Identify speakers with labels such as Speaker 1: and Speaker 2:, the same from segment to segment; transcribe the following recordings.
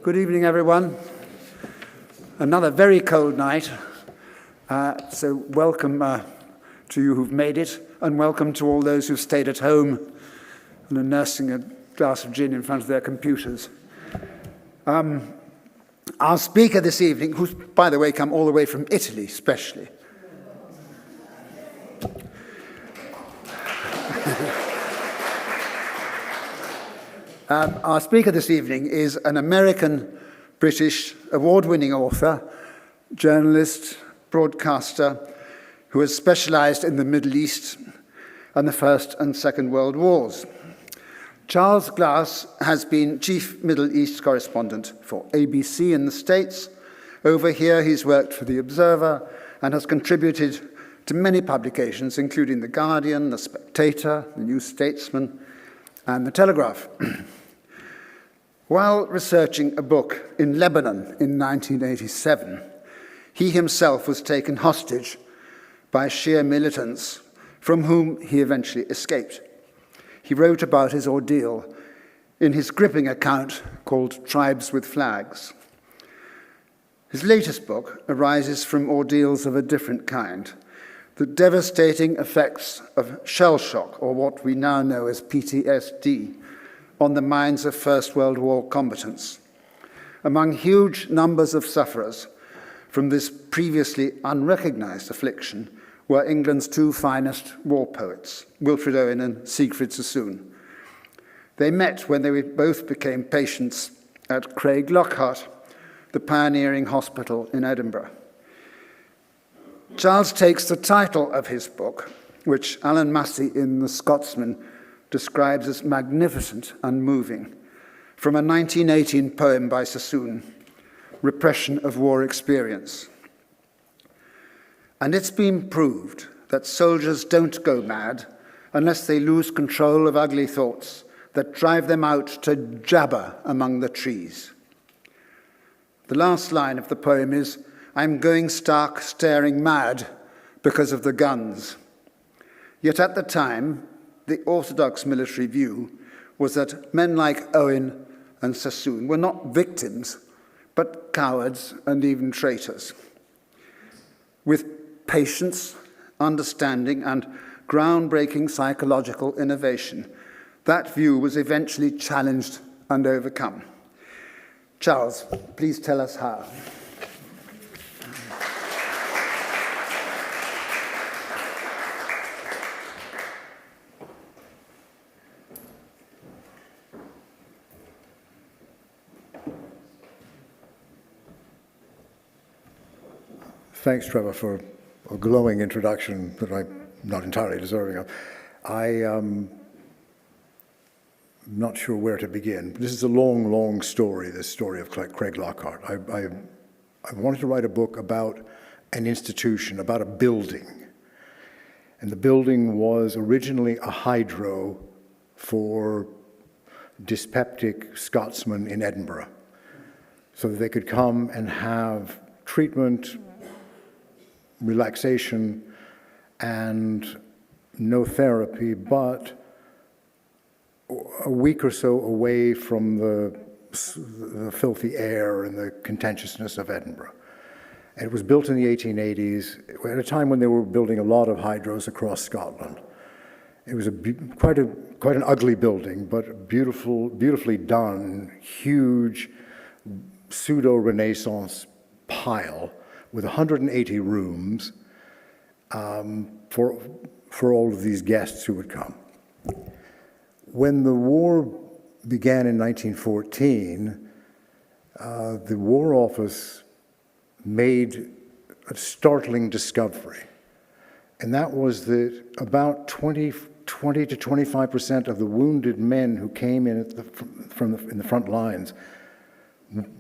Speaker 1: Good evening, everyone. Another very cold night, so welcome to you who've made it, and welcome to all those who've stayed at home and are nursing a glass of gin in front of their computers. Our speaker this evening, who's, by the way, come all the way from Italy, specially. Our speaker this evening is an American-British award-winning author, journalist, broadcaster, who has specialised in the Middle East and the First and Second World Wars. Charles Glass has been chief Middle East correspondent for ABC in the States. Over here, he's worked for The Observer and has contributed to many publications, including The Guardian, The Spectator, the New Statesman, and The Telegraph. While researching a book in Lebanon in 1987, he himself was taken hostage by Shi'a militants from whom he eventually escaped. He wrote about his ordeal in his gripping account called Tribes with Flags. His latest book arises from ordeals of a different kind, the devastating effects of shell shock, or what we now know as PTSD, on the minds of First World War combatants. Among huge numbers of sufferers from this previously unrecognized affliction were England's two finest war poets, Wilfred Owen and Siegfried Sassoon. They met when they both became patients at Craig Lockhart, the pioneering hospital in Edinburgh. Charles takes the title of his book, which Alan Massey in The Scotsman describes as magnificent and moving, from a 1918 poem by Sassoon, Repression of War Experience. And it's been proved that soldiers don't go mad unless they lose control of ugly thoughts that drive them out to jabber among the trees. The last line of the poem is, "I'm going stark, staring mad because of the guns." Yet at the time, the orthodox military view was that men like Owen and Sassoon were not victims, but cowards and even traitors. With patience, understanding, and groundbreaking psychological innovation, that view was eventually challenged and overcome. Charles, please tell us how.
Speaker 2: Thanks, Trevor, for a glowing introduction that I'm not entirely deserving of. I'm not sure where to begin. This is a long, long story, this story of Craig Lockhart. I wanted to write a book about an institution, about a building. And the building was originally a hydro for dyspeptic Scotsmen in Edinburgh, so that they could come and have treatment, relaxation, and no therapy, but a week or so away from the filthy air and the contentiousness of Edinburgh. And it was built in the 1880s, at a time when they were building a lot of hydros across Scotland. It was quite an ugly building, but beautifully done, huge pseudo-Renaissance pile with 180 rooms for all of these guests who would come. When the war began in 1914, the War Office made a startling discovery, and that was that about 20 to 25% of the wounded men who came in in the front lines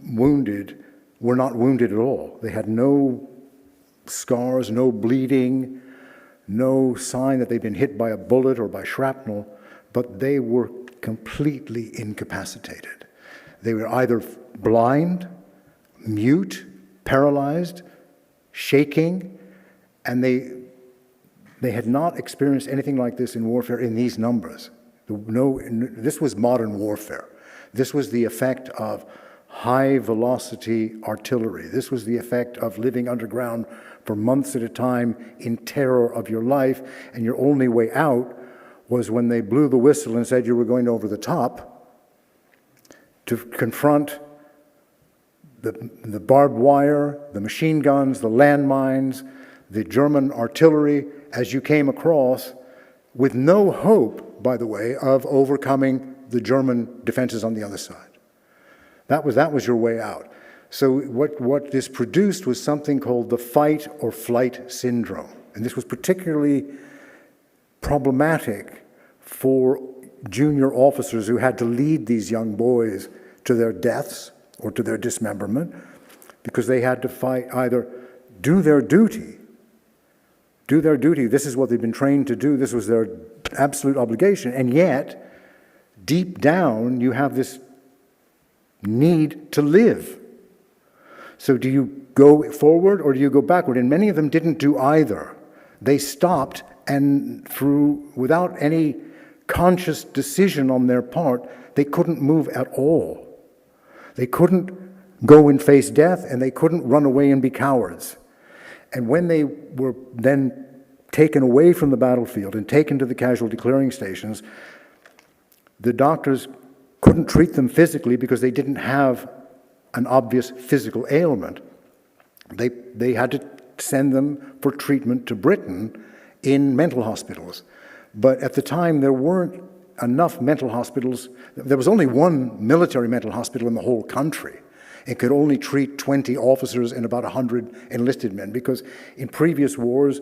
Speaker 2: wounded were not wounded at all. They had no scars, no bleeding, no sign that they'd been hit by a bullet or by shrapnel, but they were completely incapacitated. They were either blind, mute, paralyzed, shaking, and they had not experienced anything like this in warfare in these numbers. This was modern warfare. This was the effect of high-velocity artillery. This was the effect of living underground for months at a time in terror of your life, and your only way out was when they blew the whistle and said you were going over the top to confront the barbed wire, the machine guns, the landmines, the German artillery as you came across, with no hope, by the way, of overcoming the German defenses on the other side. That was your way out. So what this produced was something called the fight or flight syndrome. And this was particularly problematic for junior officers who had to lead these young boys to their deaths or to their dismemberment, because they had to fight, either do their duty. This is what they've been trained to do. This was their absolute obligation. And yet, deep down, you have this need to live. So do you go forward or do you go backward? And many of them didn't do either. They stopped, and without any conscious decision on their part, they couldn't move at all. They couldn't go and face death, and they couldn't run away and be cowards. And when they were then taken away from the battlefield and taken to the casualty clearing stations, the doctors couldn't treat them physically because they didn't have an obvious physical ailment. They had to send them for treatment to Britain in mental hospitals. But at the time, there weren't enough mental hospitals. There was only one military mental hospital in the whole country. It could only treat 20 officers and about 100 enlisted men, because in previous wars,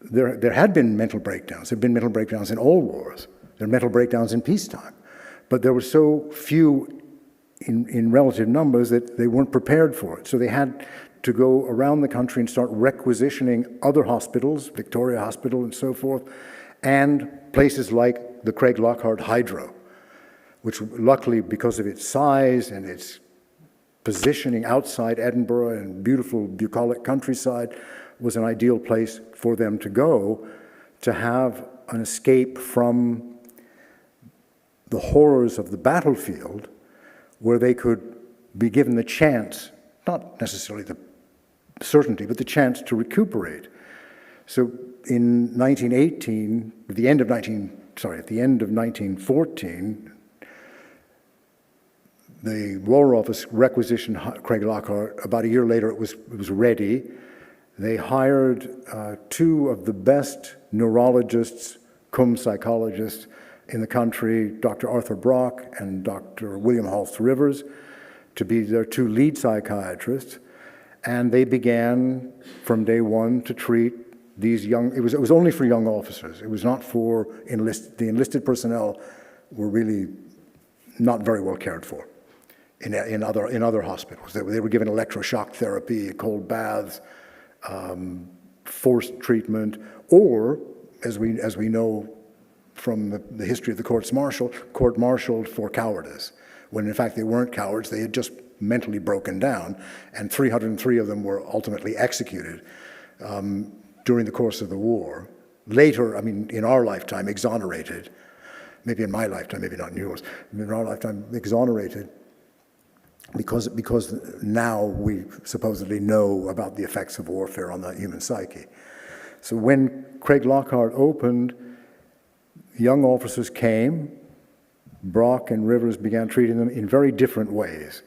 Speaker 2: there had been mental breakdowns. There had been mental breakdowns in all wars. There were mental breakdowns in peacetime. But there were so few in relative numbers that they weren't prepared for it. So they had to go around the country and start requisitioning other hospitals, Victoria Hospital and so forth, and places like the Craig Lockhart Hydro, which luckily, because of its size and its positioning outside Edinburgh and beautiful bucolic countryside, was an ideal place for them to go to have an escape from the horrors of the battlefield, where they could be given the chance, not necessarily the certainty, but the chance to recuperate. So in 1918, at the end of 1914, the War Office requisitioned Craig Lockhart. About a year later, it was ready. They hired two of the best neurologists, cum psychologists in the country, Dr. Arthur Brock and Dr. William Halse Rivers, to be their two lead psychiatrists. And they began from day one to treat these young, it was only for young officers. It was not for the enlisted personnel were really not very well cared for in other hospitals. They were given electroshock therapy, cold baths, forced treatment, or, as we know from the history of the court-martialed for cowardice, when in fact they weren't cowards. They had just mentally broken down, and 303 of them were ultimately executed during the course of the war. Later, I mean, in our lifetime, exonerated. Maybe in my lifetime, maybe not in yours. In our lifetime, exonerated because now we supposedly know about the effects of warfare on the human psyche. So when Craig Lockhart opened, young officers came. Brock and Rivers began treating them in very different ways.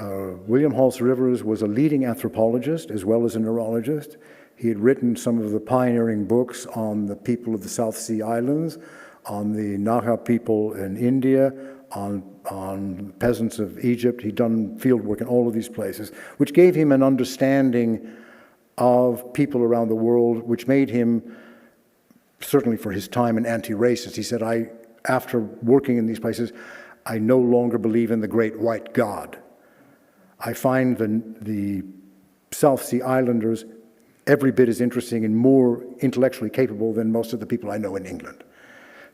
Speaker 2: William Halse Rivers was a leading anthropologist as well as a neurologist. He had written some of the pioneering books on the people of the South Sea Islands, on the Naga people in India, on peasants of Egypt. He'd done field work in all of these places, which gave him an understanding of people around the world, which made him, certainly for his time, an anti-racist. He said, after working in these places, I no longer believe in the great white God. I find the South Sea Islanders every bit as interesting and more intellectually capable than most of the people I know in England.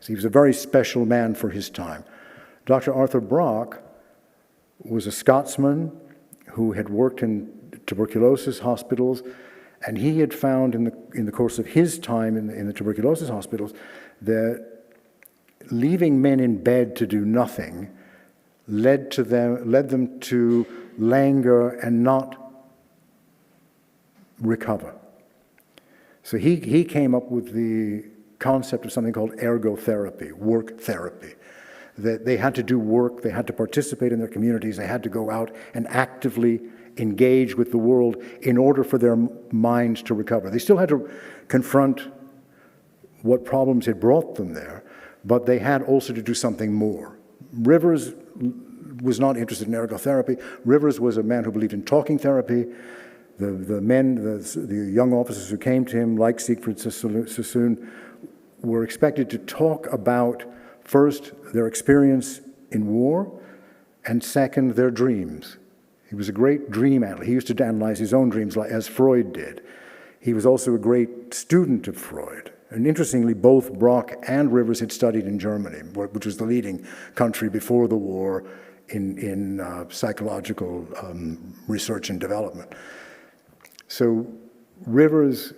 Speaker 2: So he was a very special man for his time. Dr. Arthur Brock was a Scotsman who had worked in tuberculosis hospitals, and he had found in the course of his time in the tuberculosis hospitals that leaving men in bed to do nothing led them to languor and not recover. So he came up with the concept of something called ergotherapy, work therapy. That they had to do work, they had to participate in their communities, they had to go out and actively engage with the world in order for their minds to recover. They still had to confront what problems had brought them there, but they had also to do something more. Rivers was not interested in ergotherapy. Rivers was a man who believed in talking therapy. The young officers who came to him, like Siegfried Sassoon, were expected to talk about, first, their experience in war, and second, their dreams. He was a great dream analyst. He used to analyze his own dreams as Freud did. He was also a great student of Freud. And interestingly, both Brock and Rivers had studied in Germany, which was the leading country before the war in psychological research and development. So Rivers,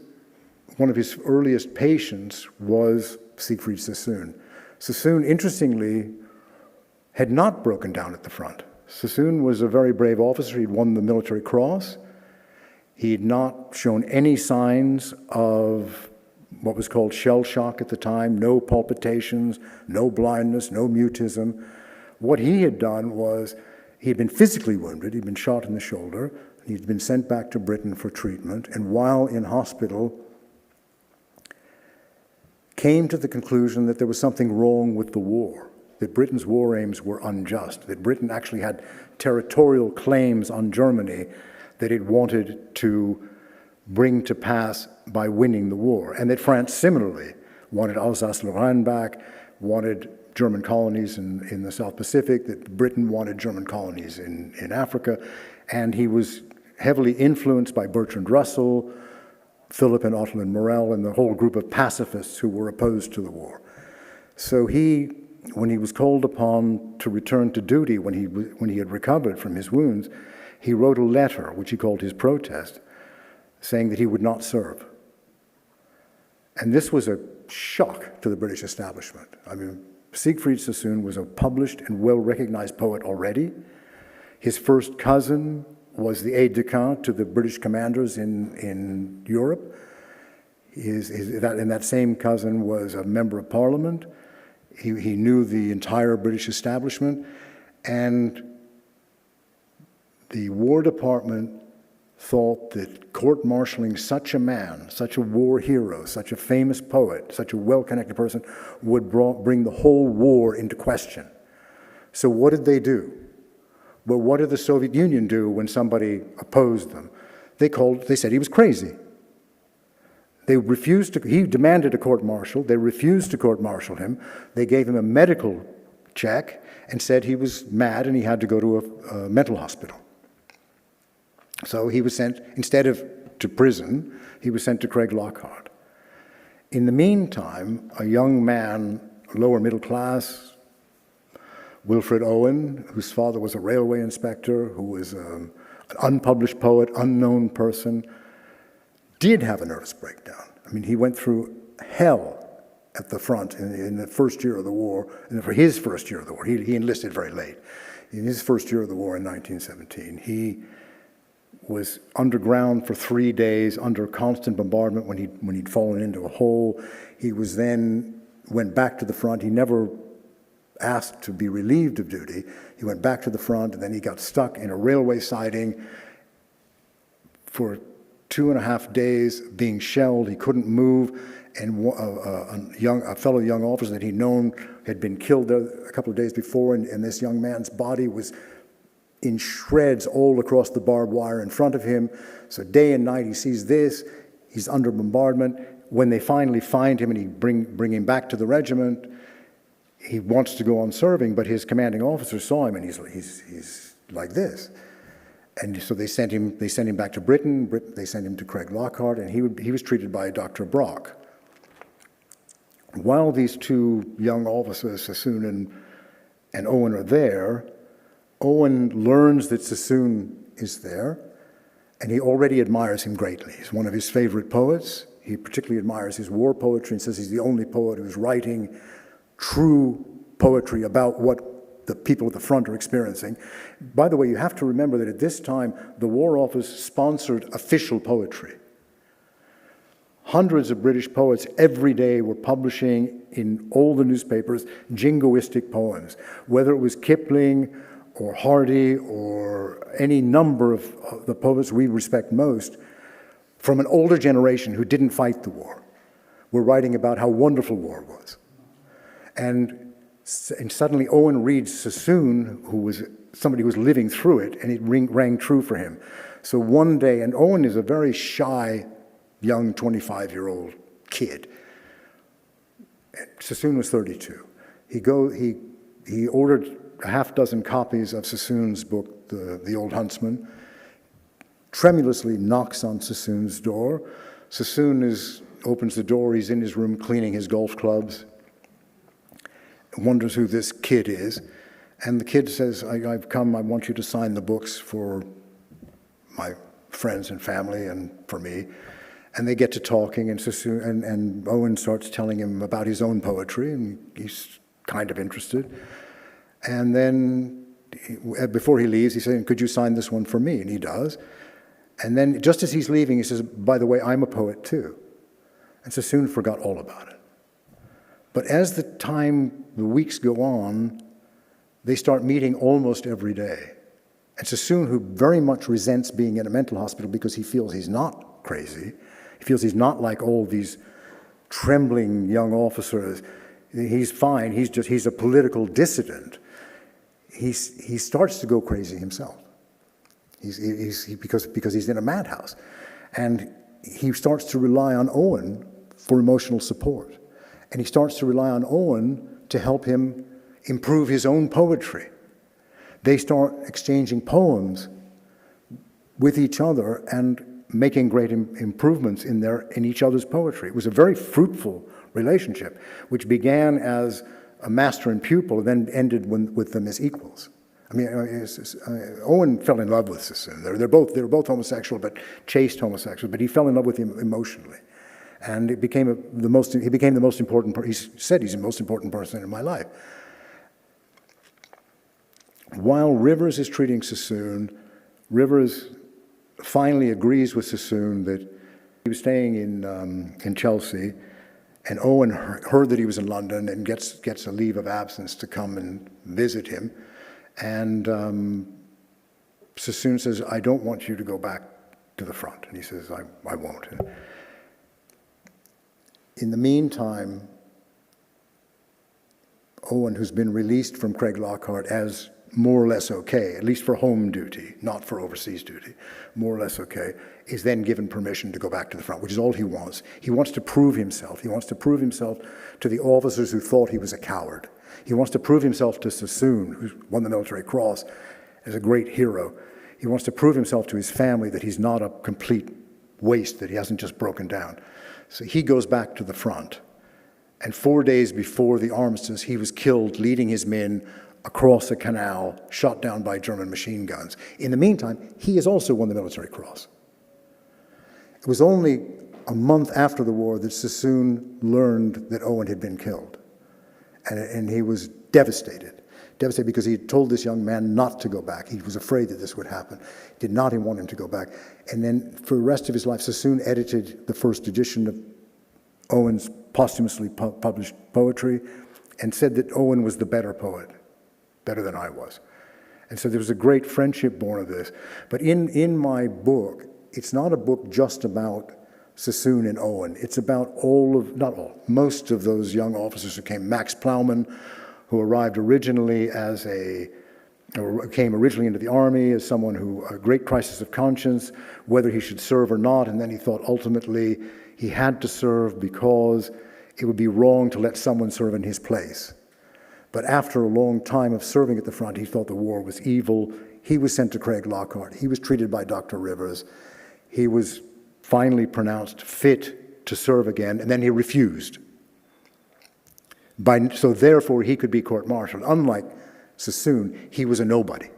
Speaker 2: one of his earliest patients was Siegfried Sassoon. Sassoon, interestingly, had not broken down at the front. Sassoon was a very brave officer. He'd won the Military Cross. He had not shown any signs of what was called shell shock at the time, no palpitations, no blindness, no mutism. What he had done was he had been physically wounded. He'd been shot in the shoulder. He'd been sent back to Britain for treatment, and while in hospital, came to the conclusion that there was something wrong with the war, that Britain's war aims were unjust, that Britain actually had territorial claims on Germany that it wanted to bring to pass by winning the war, and that France similarly wanted Alsace-Lorraine back, wanted German colonies in the South Pacific, that Britain wanted German colonies in Africa, and he was heavily influenced by Bertrand Russell, Philip and Ottoline Morel, and the whole group of pacifists who were opposed to the war. So when he was called upon to return to duty, when he had recovered from his wounds, he wrote a letter, which he called his protest, saying that he would not serve. And this was a shock to the British establishment. I mean, Siegfried Sassoon was a published and well-recognized poet already. His first cousin was the aide-de-camp to the British commanders in Europe. And that same cousin was a member of Parliament. He knew the entire British establishment. And the War Department thought that court-martialing such a man, such a war hero, such a famous poet, such a well-connected person, would bring the whole war into question. So what did they do? Well, what did the Soviet Union do when somebody opposed them? They said he was crazy. He demanded a court-martial. They refused to court-martial him. They gave him a medical check and said he was mad and he had to go to a mental hospital. So he was sent, instead of to prison, he was sent to Craig Lockhart. In the meantime, a young man, lower middle class, Wilfred Owen, whose father was a railway inspector, who was an unpublished poet, unknown person, did have a nervous breakdown. I mean, he went through hell at the front in the first year of the war, and for his first year of the war. He enlisted very late. In his first year of the war in 1917, he was underground for 3 days under constant bombardment when he'd fallen into a hole. He went back to the front. He never asked to be relieved of duty. He went back to the front, and then he got stuck in a railway siding for 2.5 days being shelled. He couldn't move, and a fellow young officer that he'd known had been killed there a couple of days before, and this young man's body was in shreds all across the barbed wire in front of him. So day and night he sees this, he's under bombardment. When they finally find him and he bring him back to the regiment, he wants to go on serving, but his commanding officer saw him and he's like this. And so they sent him back to Britain. They sent him to Craig Lockhart, and he was treated by Dr. Brock. While these two young officers, Sassoon and Owen, are there, Owen learns that Sassoon is there, and he already admires him greatly. He's one of his favorite poets. He particularly admires his war poetry and says he's the only poet who's writing true poetry about what the people at the front are experiencing. By the way, you have to remember that at this time, the War Office sponsored official poetry. Hundreds of British poets every day were publishing in all the newspapers jingoistic poems, whether it was Kipling or Hardy or any number of the poets we respect most, from an older generation who didn't fight the war, were writing about how wonderful war was. And suddenly Owen reads Sassoon, who was somebody who was living through it, and it rang true for him. So one day, and Owen is a very shy, young 25-year-old kid. Sassoon was 32. He ordered a half dozen copies of Sassoon's book, The Old Huntsman, tremulously knocks on Sassoon's door. Sassoon opens the door, he's in his room cleaning his golf clubs, wonders who this kid is, and the kid says, I've come, I want you to sign the books for my friends and family and for me. And they get to talking, and Sassoon and Owen starts telling him about his own poetry, and he's kind of interested. And then, before he leaves, he's saying, could you sign this one for me? And he does. And then, just as he's leaving, he says, by the way, I'm a poet too. And Sassoon forgot all about it. But as the weeks go on, they start meeting almost every day. And Sassoon, who very much resents being in a mental hospital because he feels he's not crazy, he feels he's not like all these trembling young officers, he's fine, he's a political dissident. He starts to go crazy himself. Because he's in a madhouse. And he starts to rely on Owen for emotional support. And he starts to rely on Owen to help him improve his own poetry. They start exchanging poems with each other and making great improvements in each other's poetry. It was a very fruitful relationship, which began as a master and pupil and then ended with them as equals. I mean, Owen fell in love with Sassoon. They were both homosexual, but chaste homosexuals. But he fell in love with him emotionally, and he became the most important. He said he's the most important person in my life. While Rivers is treating Sassoon, Rivers finally agrees with Sassoon that he was staying in Chelsea, and Owen heard that he was in London and gets a leave of absence to come and visit him. And Sassoon says, I don't want you to go back to the front. And he says, I won't. And in the meantime, Owen, who's been released from Craig Lockhart as more or less okay, at least for home duty, not for overseas duty, more or less okay, is then given permission to go back to the front, which is all he wants. He wants to prove himself. He wants to prove himself to the officers who thought he was a coward. He wants to prove himself to Sassoon, who won the Military Cross, as a great hero. He wants to prove himself to his family that he's not a complete waste, that he hasn't just broken down. So he goes back to the front. And 4 days before the armistice, he was killed leading his men across a canal, shot down by German machine guns. In the meantime, he has also won the Military Cross. It was only a month after the war that Sassoon learned that Owen had been killed. And he was devastated because he had told this young man not to go back. He was afraid that this would happen. He did not want him to go back. And then for the rest of his life, Sassoon edited the first edition of Owen's posthumously published poetry and said that Owen was the better poet, better than I was. And so there was a great friendship born of this. But in my book, it's not a book just about Sassoon and Owen. It's about most of those young officers who came. Max Plowman, who arrived originally came originally into the army as someone who, a great crisis of conscience, whether he should serve or not, and then he thought ultimately he had to serve because it would be wrong to let someone serve in his place. But after a long time of serving at the front, he thought the war was evil. He was sent to Craig Lockhart. He was treated by Dr. Rivers. He was finally pronounced fit to serve again, and then he refused. So therefore, he could be court-martialed. Unlike Sassoon, he was a nobody.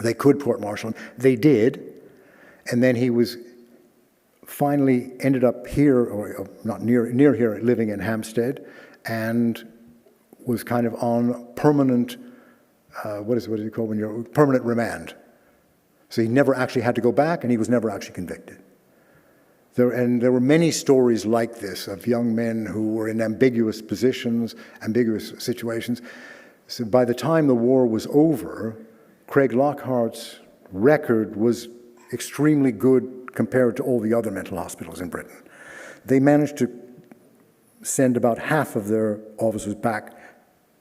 Speaker 2: They could court-martial him. They did, and then he was finally ended up here, or not near here, living in Hampstead, and was kind of on permanent, what is it called when you're permanent remand. So he never actually had to go back, and he was never actually convicted. There were many stories like this of young men who were in ambiguous positions, ambiguous situations. So by the time the war was over, Craig Lockhart's record was extremely good compared to all the other mental hospitals in Britain. They managed to send about half of their officers back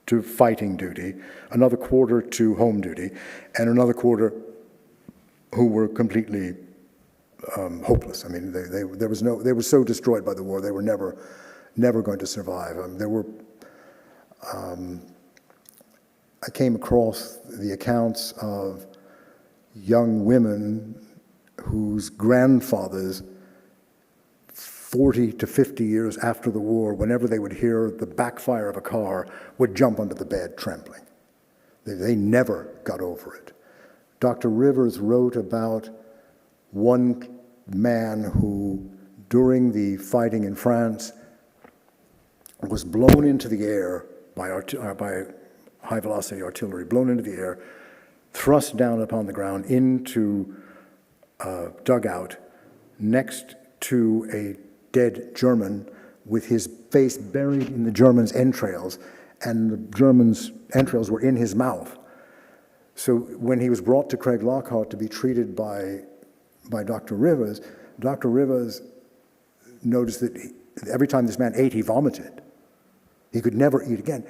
Speaker 2: to fighting duty, another quarter to home duty, and another quarter who were completely hopeless. I mean, they were so destroyed by the war, they were never going to survive. I came across the accounts of young women whose grandfathers, 40 to 50 years after the war, whenever they would hear the backfire of a car, would jump under the bed trembling. They never got over it. Dr. Rivers wrote about one man who, during the fighting in France, was blown into the air by high-velocity artillery, blown into the air, thrust down upon the ground into a dugout next to a dead German with his face buried in the German's entrails, and the German's entrails were in his mouth. So when he was brought to Craig Lockhart to be treated by Dr. Rivers noticed that every time this man ate, he vomited. He could never eat again.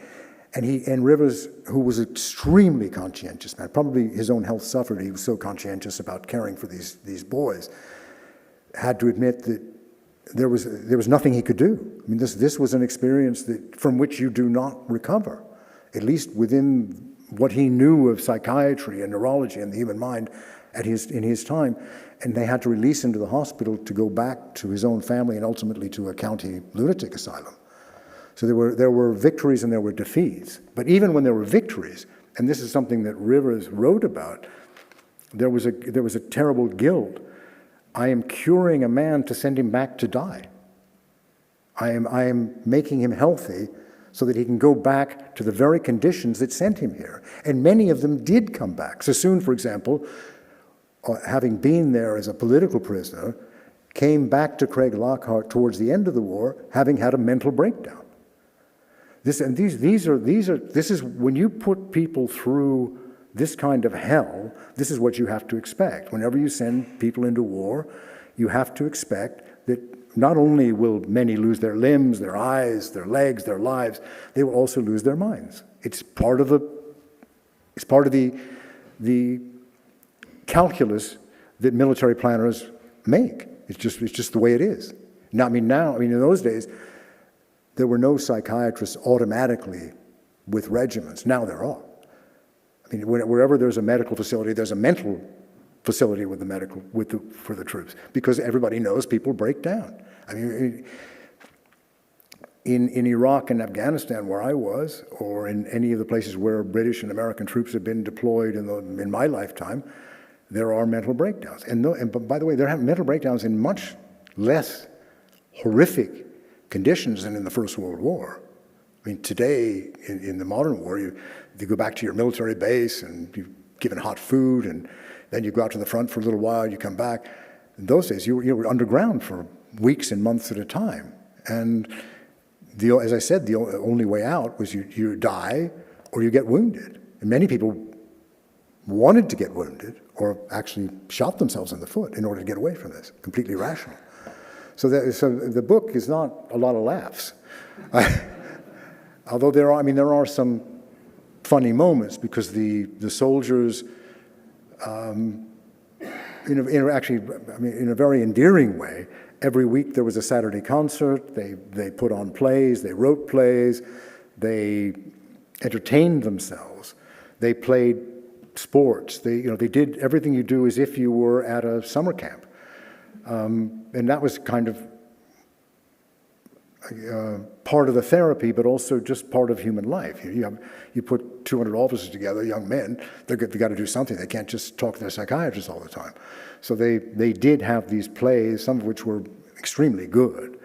Speaker 2: And Rivers, who was an extremely conscientious man, probably his own health suffered, he was so conscientious about caring for these boys, had to admit that there was nothing he could do. I mean, this was an experience from which you do not recover, at least within what he knew of psychiatry and neurology and the human mind in his time. And they had to release him to the hospital to go back to his own family and ultimately to a county lunatic asylum. So there were victories and there were defeats. But even when there were victories, and this is something that Rivers wrote about, there was a terrible guilt. I am curing a man to send him back to die. I am making him healthy so that he can go back to the very conditions that sent him here. And many of them did come back. Sassoon, for example, having been there as a political prisoner, came back to Craig Lockhart towards the end of the war, having had a mental breakdown. This is when you put people through this kind of hell, this is what you have to expect. Whenever you send people into war, you have to expect that not only will many lose their limbs, their eyes, their legs, their lives, they will also lose their minds. It's part of the calculus that military planners make. It's just the way it is. Now, in those days, there were no psychiatrists automatically with regiments. Now there are. I mean, wherever there's a medical facility, there's a mental facility for the troops, because everybody knows people break down. I mean, in Iraq and Afghanistan, where I was, or in any of the places where British and American troops have been deployed in my lifetime, there are mental breakdowns. And by the way, there have mental breakdowns in much less horrific conditions than in the First World War. I mean, today, in the modern war, you go back to your military base and you're given hot food, and then you go out to the front for a little while, you come back. In those days, you were underground for weeks and months at a time. And as I said, the only way out was you die or you get wounded. And many people wanted to get wounded or actually shot themselves in the foot in order to get away from this. Completely irrational. So the book is not a lot of laughs. Although there are some funny moments, because the soldiers, in a very endearing way, every week there was a Saturday concert. They put on plays. They wrote plays. They entertained themselves. They played sports. They did everything you do as if you were at a summer camp. And that was kind of part of the therapy, but also just part of human life. You put 200 officers together, young men, they've got to do something. They can't just talk to their psychiatrists all the time. So they did have these plays, some of which were extremely good.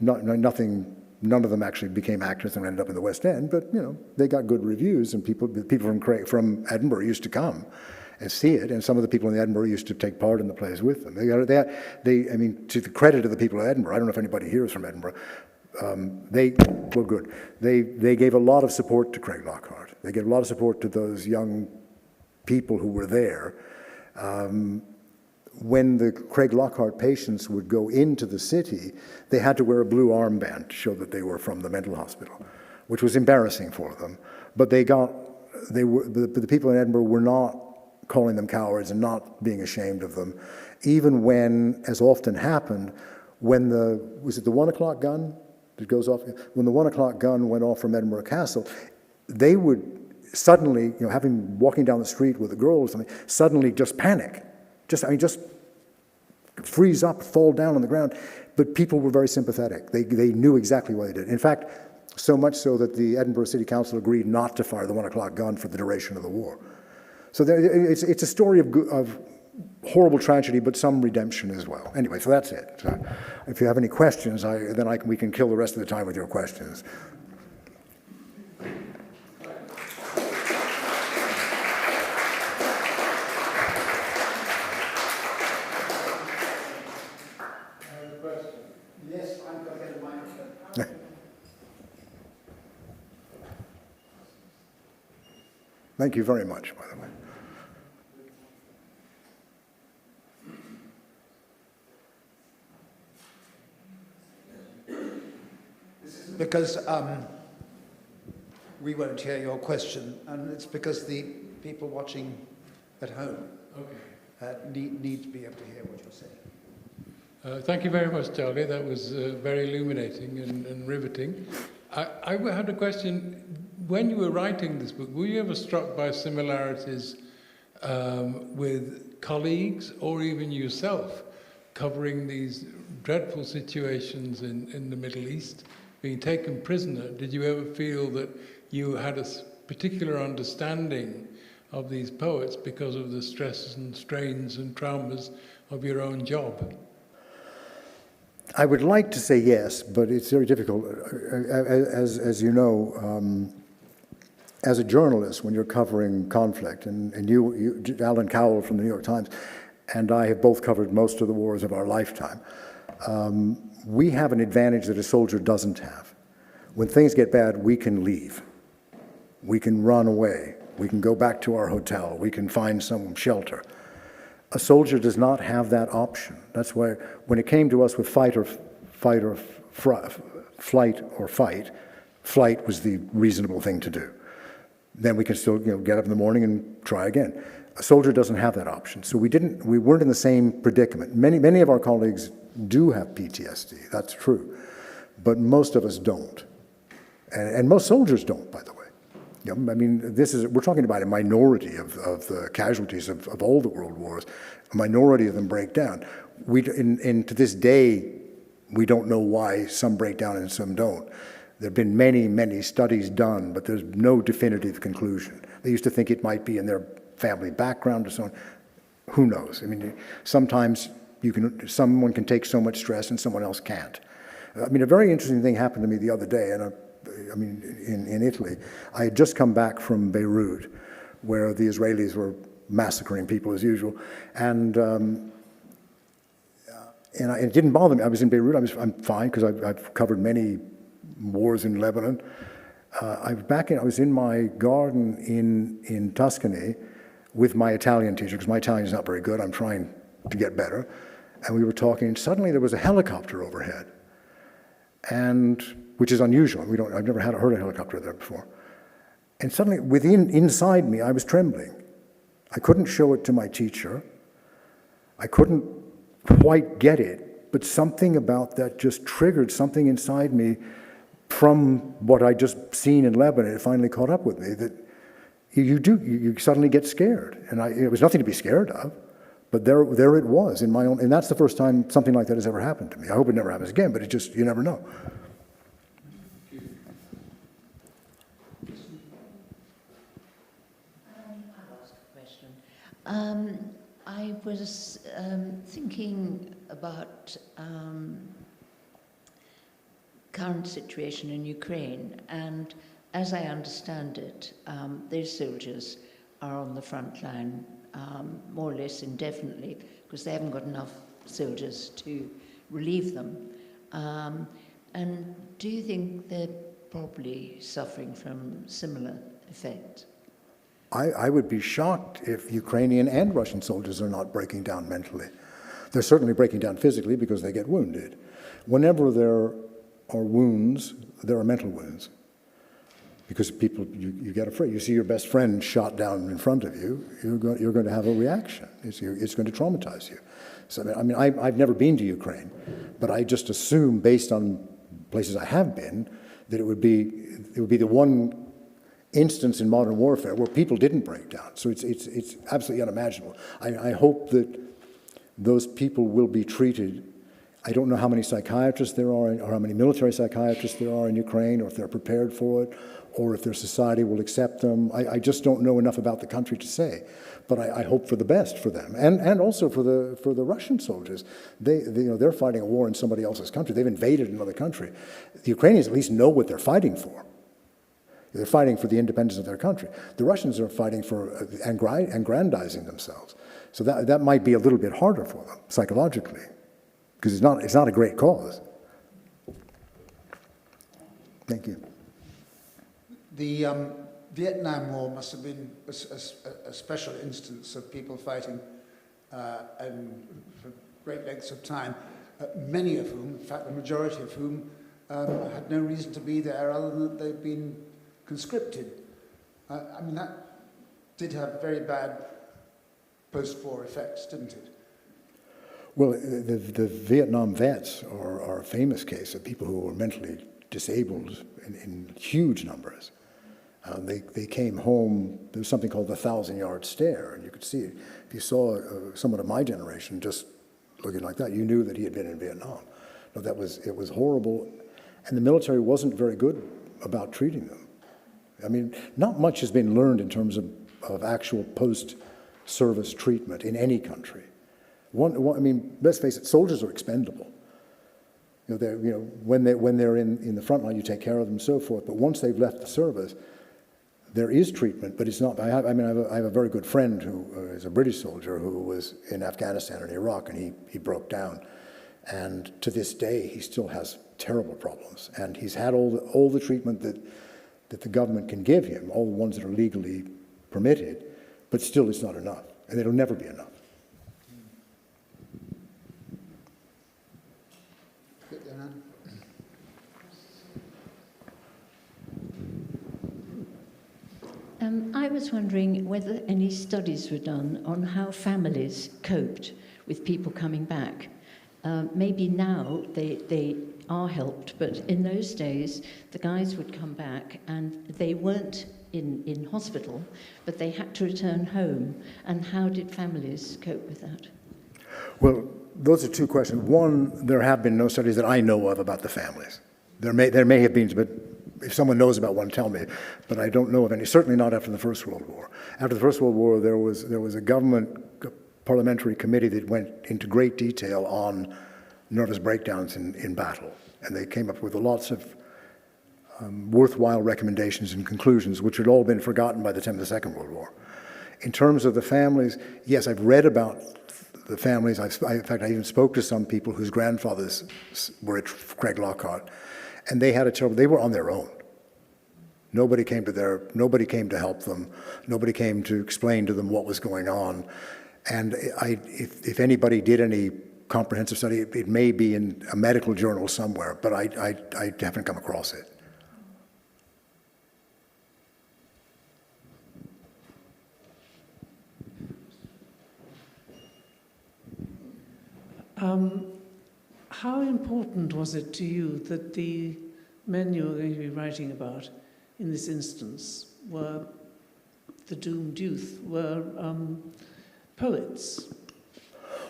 Speaker 2: Nothing None of them actually became actors and ended up in the West End, but they got good reviews, and people from Edinburgh used to come and see it, and some of the people in Edinburgh used to take part in the plays with them. I mean, to the credit of the people of Edinburgh, I don't know if anybody here is from Edinburgh, they gave a lot of support to Craig Lockhart. They gave a lot of support to those young people who were there. When the Craig Lockhart patients would go into the city, they had to wear a blue armband to show that they were from the mental hospital, which was embarrassing for them. But the people in Edinburgh were not calling them cowards and not being ashamed of them, even when, as often happened, when was it the 1 o'clock gun that goes off? When the 1 o'clock gun went off from Edinburgh Castle, they would suddenly, walking down the street with a girl or something, suddenly just panic. Just freeze up, fall down on the ground. But people were very sympathetic. They knew exactly what they did. In fact, so much so that the Edinburgh City Council agreed not to fire the 1 o'clock gun for the duration of the war. So it's a story of horrible tragedy, but some redemption as well. Anyway, so that's it. So if you have any questions, we can kill the rest of the time with your questions.
Speaker 1: Yes, I'm going to get a microphone.
Speaker 2: Thank you very much, by the way.
Speaker 1: Because we won't hear your question, and it's because the people watching at home need to be able to hear what you're saying.
Speaker 3: Thank you very much, Charlie. That was very illuminating and riveting. I had a question. When you were writing this book, were you ever struck by similarities with colleagues or even yourself covering these dreadful situations in the Middle East, being taken prisoner? Did you ever feel that you had a particular understanding of these poets because of the stresses and strains and traumas of your own job?
Speaker 2: I would like to say yes, but it's very difficult. As you know, as a journalist, when you're covering conflict, and you, Alan Cowell from the New York Times, and I have both covered most of the wars of our lifetime, we have an advantage that a soldier doesn't have. When things get bad, we can leave. We can run away. We can go back to our hotel. We can find some shelter. A soldier does not have that option. That's why when it came to us with flight or fight, flight was the reasonable thing to do. Then we can still get up in the morning and try again. A soldier doesn't have that option. So we weren't in the same predicament. Many of our colleagues do have PTSD, that's true. But most of us don't. And most soldiers don't, by the way. I mean, we're talking about a minority of the casualties of all the world wars. A minority of them break down. To this day, we don't know why some break down and some don't. There have been many, many studies done, but there's no definitive conclusion. They used to think it might be in their family background or so on. Who knows? I mean, sometimes someone can take so much stress and someone else can't. I mean, a very interesting thing happened to me the other day, in Italy. I had just come back from Beirut, where the Israelis were massacring people as usual, and it didn't bother me. I was in Beirut. I'm fine because I've covered many wars in Lebanon. I was in my garden in Tuscany with my Italian teacher, because my Italian is not very good. I'm trying to get better. And we were talking, and suddenly there was a helicopter overhead, which is unusual. I've never heard a helicopter there before. And suddenly, inside me, I was trembling. I couldn't show it to my teacher. I couldn't quite get it, but something about that just triggered something inside me from what I'd just seen in Lebanon. It finally caught up with me that you suddenly get scared. And it was nothing to be scared of, but there it was in my own, and that's the first time something like that has ever happened to me. I hope it never happens again, but you never know.
Speaker 4: I'll ask a question. I was thinking about current situation in Ukraine, and as I understand it, those soldiers are on the front line more or less indefinitely because they haven't got enough soldiers to relieve them. And do you think they're probably suffering from similar effects?
Speaker 2: I would be shocked if Ukrainian and Russian soldiers are not breaking down mentally. They're certainly breaking down physically because they get wounded. Whenever there are wounds, there are mental wounds. Because people, you get afraid. You see your best friend shot down in front of you, you're going to have a reaction. It's going to traumatize you. So, I mean, I've never been to Ukraine, but I just assume, based on places I have been, that it would be the one instance in modern warfare where people didn't break down. So it's absolutely unimaginable. I hope that those people will be treated. I don't know how many psychiatrists there are, or how many military psychiatrists there are in Ukraine, or if they're prepared for it, or if their society will accept them. I just don't know enough about the country to say. But I hope for the best for them, and also for the Russian soldiers. They're fighting a war in somebody else's country. They've invaded another country. The Ukrainians at least know what they're fighting for. They're fighting for the independence of their country. The Russians are fighting for aggrandizing themselves. So that might be a little bit harder for them psychologically, because it's not a great cause. Thank you.
Speaker 1: The Vietnam War must have been a special instance of people fighting and for great lengths of time, many of whom, in fact the majority of whom, had no reason to be there other than that they'd been conscripted. I mean, that did have very bad post-war effects, didn't it?
Speaker 2: Well, the Vietnam vets are a famous case of people who were mentally disabled in huge numbers. They came home, there was something called the 1,000-yard stare, and you could see it. If you saw someone of my generation just looking like that, you knew that he had been in Vietnam. No, it was horrible, and the military wasn't very good about treating them. I mean, not much has been learned in terms of actual post-service treatment in any country. I mean, let's face it, soldiers are expendable. When they're in the front line, you take care of them and so forth. But once they've left the service, there is treatment, but it's not. I have a very good friend who is a British soldier who was in Afghanistan and Iraq, and he broke down. And to this day, he still has terrible problems. And he's had all the treatment that the government can give him, all the ones that are legally permitted, but still it's not enough, and it'll never be enough.
Speaker 4: I was wondering whether any studies were done on how families coped with people coming back. Maybe now they are helped, but in those days the guys would come back and they weren't in hospital, but they had to return home. And how did families cope with that? Well,
Speaker 2: those are two questions. One, there have been no studies that I know of about the families. There may have been, but if someone knows about one, tell me. But I don't know of any, certainly not after the First World War. After the First World War, there was a government parliamentary committee that went into great detail on nervous breakdowns in battle. And they came up with lots of worthwhile recommendations and conclusions, which had all been forgotten by the time of the Second World War. In terms of the families, yes, I've read about the families. In fact, I even spoke to some people whose grandfathers were at Craig Lockhart, and they had a terrible. They were on their own. Nobody came to help them. Nobody came to explain to them what was going on. And if anybody did any comprehensive study, it may be in a medical journal somewhere, but I haven't come across it.
Speaker 5: How important was it to you that the men you were going to be writing about in this instance were the doomed youth, were poets?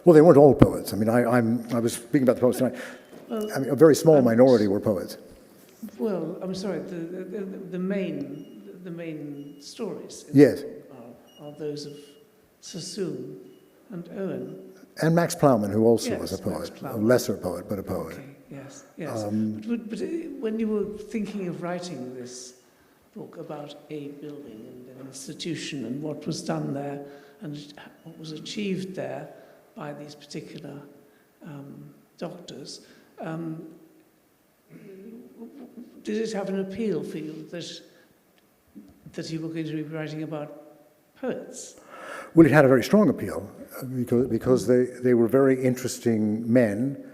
Speaker 2: Well, they weren't all poets. I mean, I was speaking about the poets tonight.
Speaker 5: Well,
Speaker 2: I mean, a very small minority were poets.
Speaker 5: Well, I'm sorry, the main stories
Speaker 2: Yes.
Speaker 5: are those of Sassoon and Owen.
Speaker 2: And Max Plowman, who also
Speaker 5: Yes,
Speaker 2: was a poet,
Speaker 5: Max
Speaker 2: a
Speaker 5: Plowman.
Speaker 2: lesser poet, but a poet.
Speaker 5: Okay. Yes, yes. But when you were thinking of writing this book about a building and an institution and what was done there and what was achieved there by these particular doctors, did it have an appeal for you that you were going to be writing about poets?
Speaker 2: Well, it had a very strong appeal because they were very interesting men,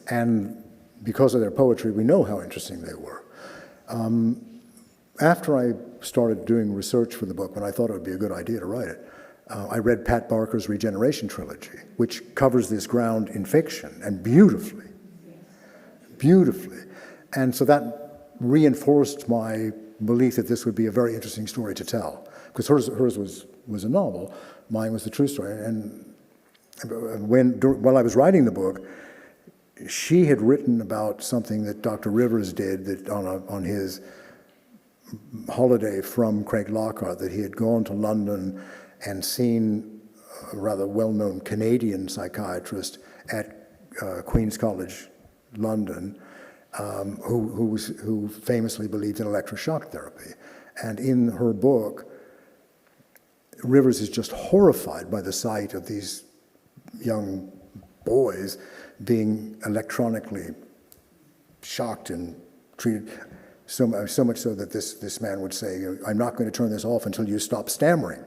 Speaker 2: and because of their poetry, we know how interesting they were. After I started doing research for the book, when I thought it would be a good idea to write it, I read Pat Barker's Regeneration trilogy, which covers this ground in fiction, and beautifully. Beautifully. And so that reinforced my belief that this would be a very interesting story to tell. Because hers was a novel, mine was the true story. And while I was writing the book, she had written about something that Dr. Rivers did that on his holiday from Craig Lockhart, that he had gone to London and seen a rather well-known Canadian psychiatrist at Queen's College, London, who famously believed in electroshock therapy. And in her book, Rivers is just horrified by the sight of these young boys being electronically shocked and treated, so much so that this man would say, "I'm not going to turn this off until you stop stammering."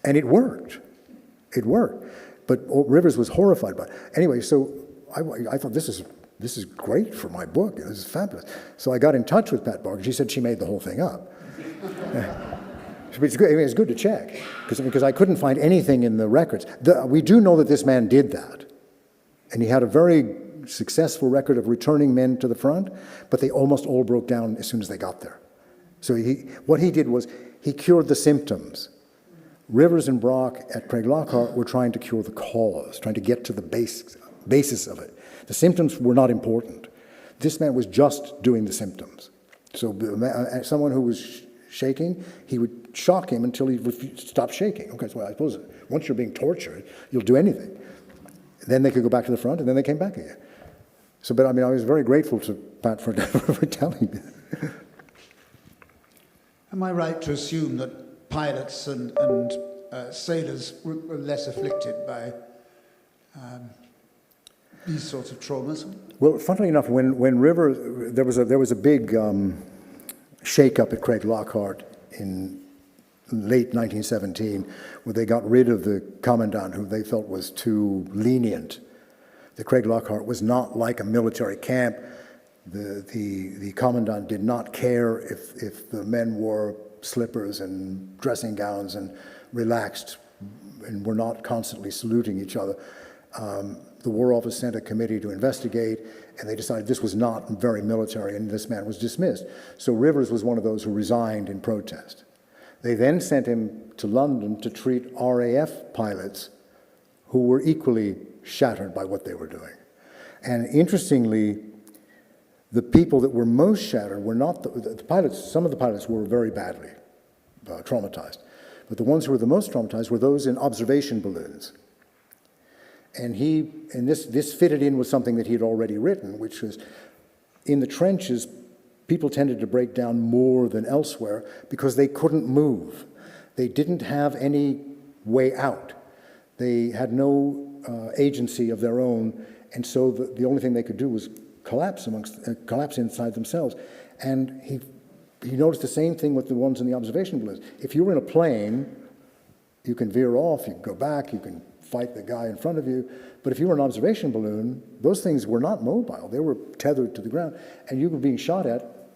Speaker 2: And it worked. It worked. But Rivers was horrified by it. Anyway, so I thought, this is great for my book. This is fabulous. So I got in touch with Pat Barker. She said she made the whole thing up. It's good, I mean, it's good to check, because I couldn't find anything in the records. We do know that this man did that. And he had a very successful record of returning men to the front, but they almost all broke down as soon as they got there. So what he did was he cured the symptoms. Rivers and Brock at Craig Lockhart were trying to cure the cause, trying to get to the basis of it. The symptoms were not important. This man was just doing the symptoms. So someone who was shaking, he would shock him until he stopped shaking. Okay, so I suppose once you're being tortured, you'll do anything. Then they could go back to the front, and then they came back again. So, but I mean, I was very grateful to Pat for telling me.
Speaker 1: Am I right to assume that pilots and sailors were less afflicted by these sorts of traumas?
Speaker 2: Well, funnily enough, when Rivers, there was a big shake-up at Craig Lockhart in late 1917, where they got rid of the commandant, who they felt was too lenient. The Craig Lockhart was not like a military camp. The commandant did not care if the men wore slippers and dressing gowns and relaxed and were not constantly saluting each other. The War Office sent a committee to investigate, and they decided this was not very military, and this man was dismissed. So Rivers was one of those who resigned in protest. They then sent him to London to treat RAF pilots who were equally shattered by what they were doing. And interestingly, the people that were most shattered were not the pilots. Some of the pilots were very badly traumatized, but the ones who were the most traumatized were those in observation balloons. And this fitted in with something that he had already written, which was, in the trenches, people tended to break down more than elsewhere because they couldn't move. They didn't have any way out. They had no agency of their own, and so the only thing they could do was collapse inside themselves. And he noticed the same thing with the ones in the observation balloons. If you were in a plane, you can veer off, you can go back, you can fight the guy in front of you. But if you were an observation balloon, those things were not mobile. They were tethered to the ground. And you were being shot at,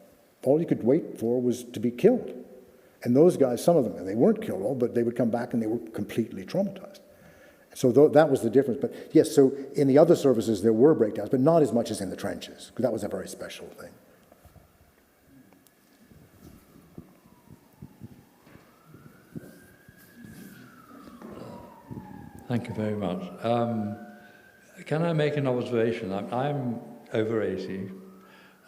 Speaker 2: all you could wait for was to be killed. And those guys, some of them, they weren't killed all, but they would come back and they were completely traumatized. So that was the difference. But yes, so in the other services there were breakdowns, but not as much as in the trenches, because that was a very special thing.
Speaker 6: Thank you very much. Can I make an observation? I'm over 80,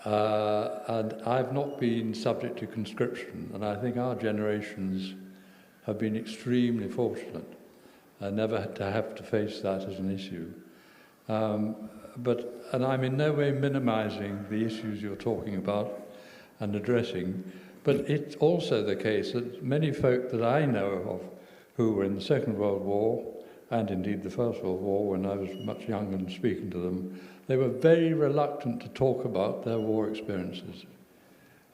Speaker 6: and I've not been subject to conscription, and I think our generations have been extremely fortunate never to have to face that as an issue. and I'm in no way minimizing the issues you're talking about and addressing, but it's also the case that many folk that I know of who were in the Second World War, and indeed the First World War when I was much younger and speaking to them, they were very reluctant to talk about their war experiences.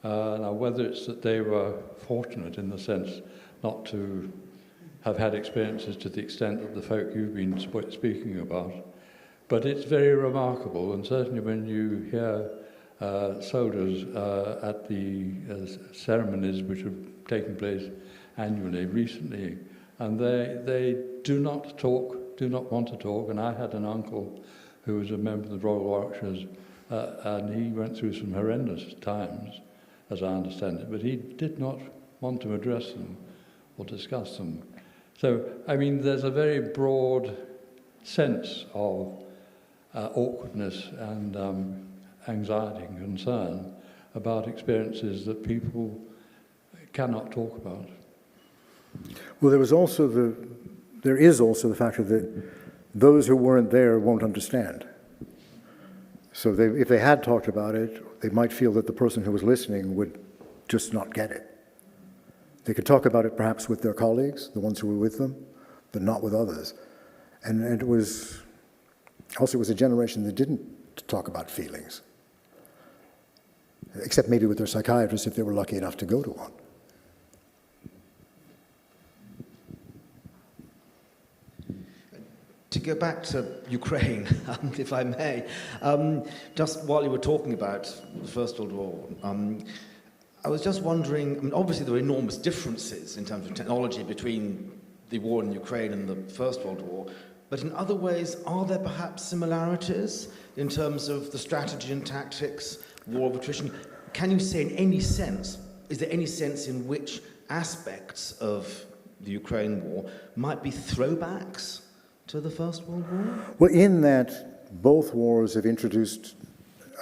Speaker 6: Now, whether it's that they were fortunate in the sense not to have had experiences to the extent of the folk you've been speaking about, but it's very remarkable, and certainly when you hear soldiers at the ceremonies which have taken place annually recently, and they do not want to talk, and I had an uncle who was a member of the Royal Warwickshires, and he went through some horrendous times, as I understand it, but he did not want to address them or discuss them. So, I mean, there's a very broad sense of awkwardness and anxiety and concern about experiences that people cannot talk about.
Speaker 2: Well, there is also the factor that those who weren't there won't understand. So if they had talked about it, they might feel that the person who was listening would just not get it. They could talk about it perhaps with their colleagues, the ones who were with them, but not with others. And it was a generation that didn't talk about feelings, except maybe with their psychiatrists if they were lucky enough to go to one.
Speaker 7: To go back to Ukraine, if I may, just while you were talking about the First World War, I was just wondering, I mean, obviously there are enormous differences in terms of technology between the war in Ukraine and the First World War, but in other ways, are there perhaps similarities in terms of the strategy and tactics, war of attrition? Can you say in any sense, is there any sense in which aspects of the Ukraine war might be throwbacks to the First World War?
Speaker 2: Well, in that both wars have introduced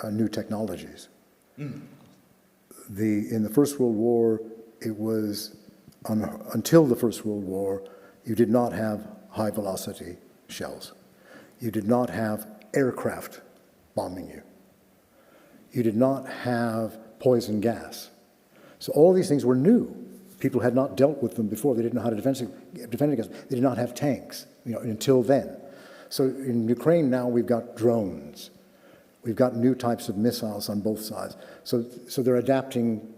Speaker 2: new technologies. In the First World War, it was, until the First World War, you did not have high-velocity shells. You did not have aircraft bombing you. You did not have poison gas. So all these things were new. People had not dealt with them before. They didn't know how to defend against them. They did not have tanks, until then. So in Ukraine now we've got drones. We've got new types of missiles on both sides. So they're adapting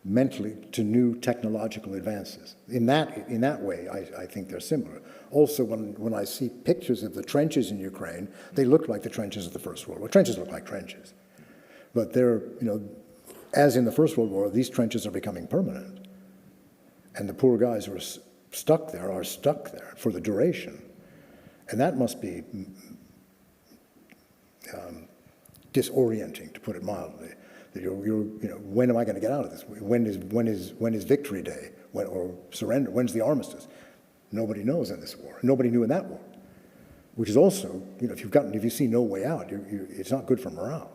Speaker 2: mentally to new technological advances. In that way, I think they're similar. Also, when I see pictures of the trenches in Ukraine, they look like the trenches of the First World War. Trenches look like trenches. But they're, as in the First World War, these trenches are becoming permanent. And the poor guys who are stuck there for the duration. And that must be disorienting, to put it mildly. That when am I going to get out of this? When is Victory Day? Or surrender? When's the armistice? Nobody knows in this war. Nobody knew in that war. Which is also, if you see no way out, it's not good for morale.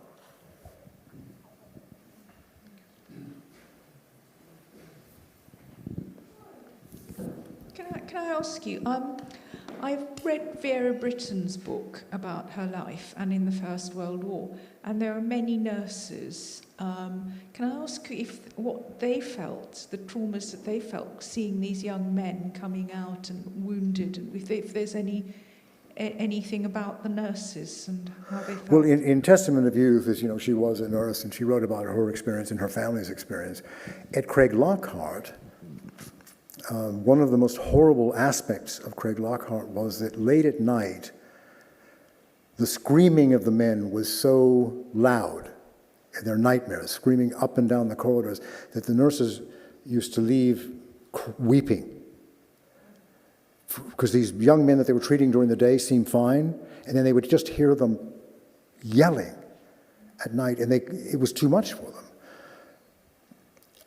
Speaker 8: Can I ask you? I've read Vera Britton's book about her life and in the First World War, and there are many nurses. Can I ask if what they felt, the traumas that they felt, seeing these young men coming out and wounded, and if there's anything about the nurses and how they felt?
Speaker 2: Well, in Testament of Youth, as she was a nurse, and she wrote about her experience and her family's experience. At Craiglockhart, one of the most horrible aspects of Craiglockhart was that late at night, the screaming of the men was so loud, their nightmares, screaming up and down the corridors, that the nurses used to leave weeping. Because these young men that they were treating during the day seemed fine, and then they would just hear them yelling at night, and it was too much for them.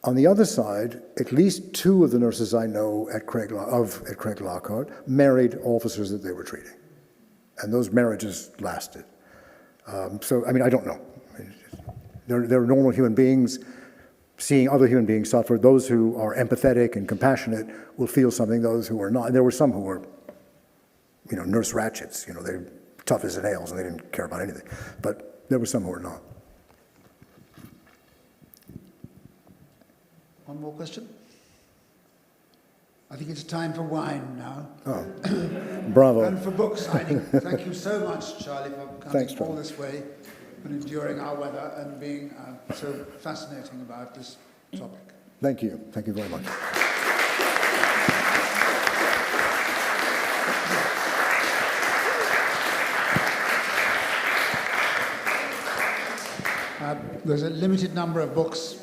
Speaker 2: On the other side, at least two of the nurses I know at Craiglockhart married officers that they were treating. And those marriages lasted. I don't know. They're normal human beings seeing other human beings suffer. Those who are empathetic and compassionate will feel something, those who are not. And there were some who were, nurse ratchets. They tough as nails and they didn't care about anything. But there were some who were not.
Speaker 1: One more question? I think it's time for wine now.
Speaker 2: Oh, bravo.
Speaker 1: And for book signing. Thank you so much, Charlie, for coming
Speaker 2: Thanks,
Speaker 1: all this way and enduring our weather and being so fascinating about this topic.
Speaker 2: Thank you. Thank you very much.
Speaker 1: There's a limited number of books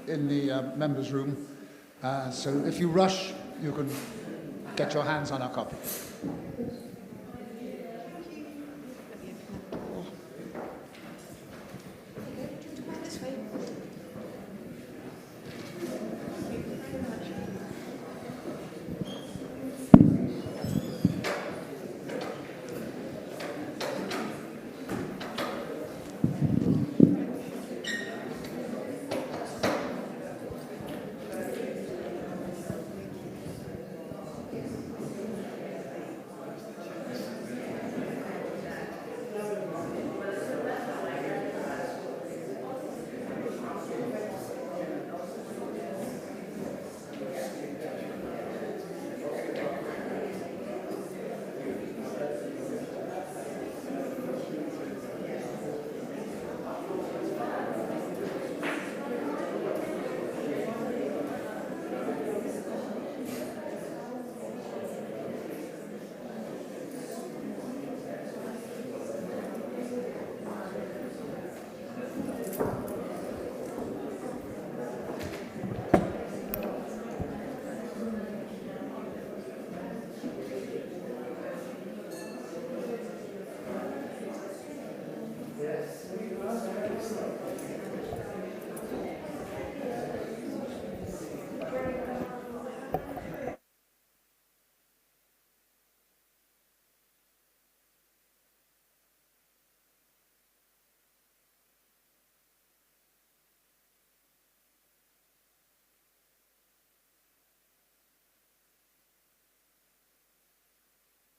Speaker 1: in the members' room, so if you rush, you can get your hands on a copy.